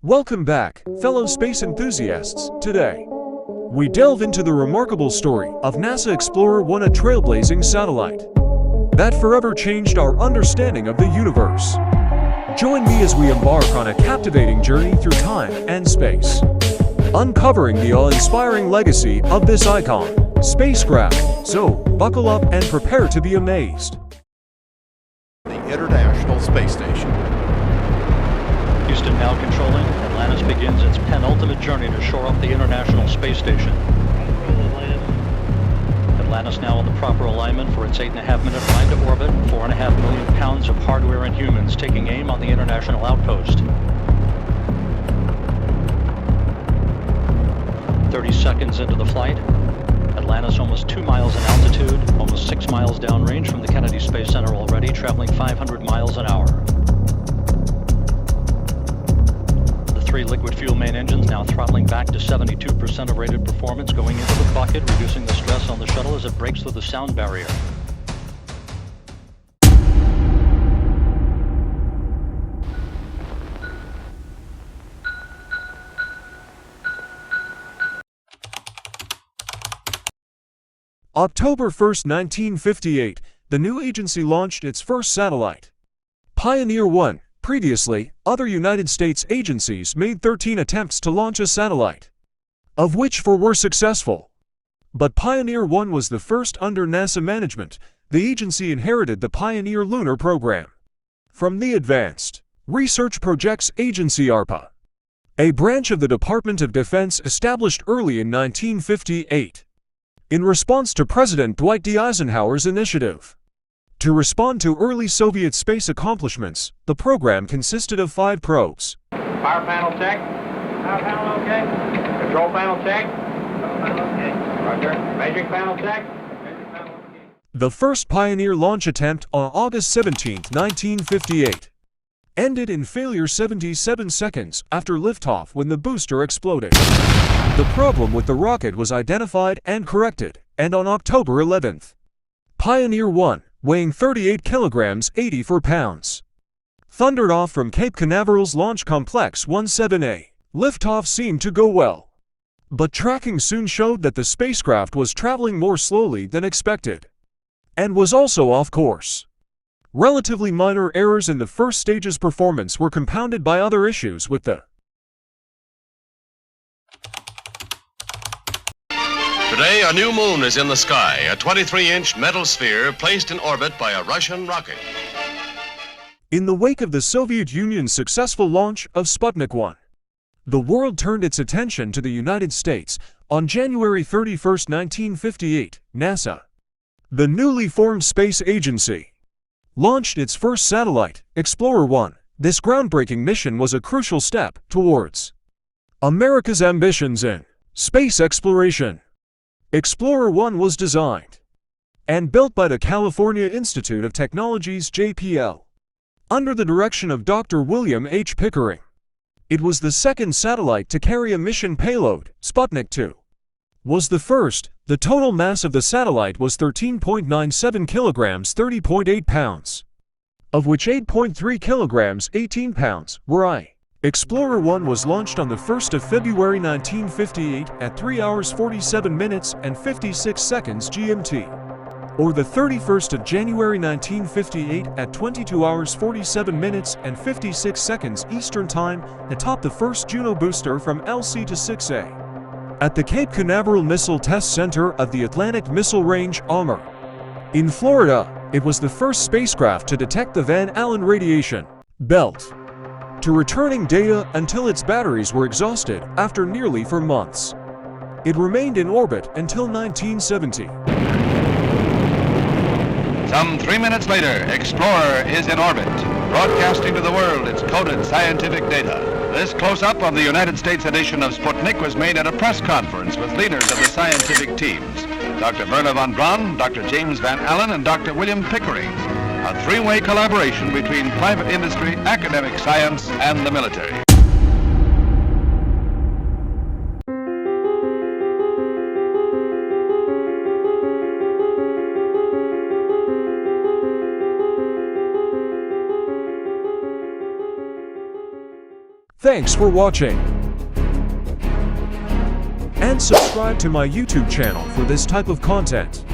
Welcome back, fellow space enthusiasts. Today, we delve into the remarkable story of NASA Explorer 1, a trailblazing satellite that forever changed our understanding of the universe. Join me as we embark on a captivating journey through time and space, uncovering the awe-inspiring legacy of this icon spacecraft. So, buckle up and prepare to be amazed. The International Space Station. Houston now controlling. Atlantis begins its penultimate journey to shore up the International Space Station. Atlantis now in the proper alignment for its 8.5-minute ride to orbit. 4.5 million pounds of hardware and humans taking aim on the International Outpost. 30 seconds into the flight. Atlantis almost 2 miles in altitude, almost 6 miles downrange from the Kennedy Space Center already, traveling 500 miles an hour. Three liquid fuel main engines now throttling back to 72% of rated performance, going into the bucket, reducing the stress on the shuttle as it breaks through the sound barrier. October 1st, 1958, the new agency launched its first satellite, Pioneer 1. Previously, other United States agencies made 13 attempts to launch a satellite, of which 4 were successful. But Pioneer 1 was the first under NASA management. The agency inherited the Pioneer Lunar Program from the Advanced Research Projects Agency (ARPA), a branch of the Department of Defense established early in 1958, in response to President Dwight D. Eisenhower's initiative. To respond to early Soviet space accomplishments, the program consisted of 5 probes. Power panel check. Power panel okay. Control panel check. Control panel okay. Roger. Measuring panel check. Measuring panel okay. The first Pioneer launch attempt on August 17, 1958, ended in failure 77 seconds after liftoff when the booster exploded. The problem with the rocket was identified and corrected, and on October 11th, Pioneer 1, weighing 38 kilograms, 84 pounds, thundered off from Cape Canaveral's Launch Complex 17A. Liftoff seemed to go well, but tracking soon showed that the spacecraft was traveling more slowly than expected, and was also off course. Relatively minor errors in the first stage's performance were compounded by other issues with the Today, a new moon is in the sky, a 23-inch metal sphere placed in orbit by a Russian rocket. In the wake of the Soviet Union's successful launch of Sputnik 1, the world turned its attention to the United States. On January 31, 1958, NASA, the newly formed space agency, launched its first satellite, Explorer 1. This groundbreaking mission was a crucial step towards America's ambitions in space exploration. Explorer 1 was designed and built by the California Institute of Technology's JPL, under the direction of Dr. William H. Pickering. It was the second satellite to carry a mission payload. Sputnik 2 was the first. The total mass of the satellite was 13.97 kilograms, 30.8 pounds, of which 8.3 kilograms, 18 pounds, were I. Explorer 1 was launched on the 1st of February 1958 at 3 hours 47 minutes and 56 seconds GMT, or the 31st of January 1958 at 22 hours 47 minutes and 56 seconds Eastern Time, atop the first Juno booster from LC to 6A, at the Cape Canaveral Missile Test Center of the Atlantic Missile Range (AMR). In Florida, it was the first spacecraft to detect the Van Allen radiation belt, to returning data until its batteries were exhausted after nearly 4 months. It remained in orbit until 1970. Some 3 minutes later, Explorer is in orbit, broadcasting to the world its coded scientific data. This close-up of the United States edition of Sputnik was made at a press conference with leaders of the scientific teams, Dr. Wernher von Braun, Dr. James Van Allen, and Dr. William Pickering. A 3-way collaboration between private industry, academic science, and the military. Thank Thanks for watching. And subscribe to my YouTube channel for this type of content.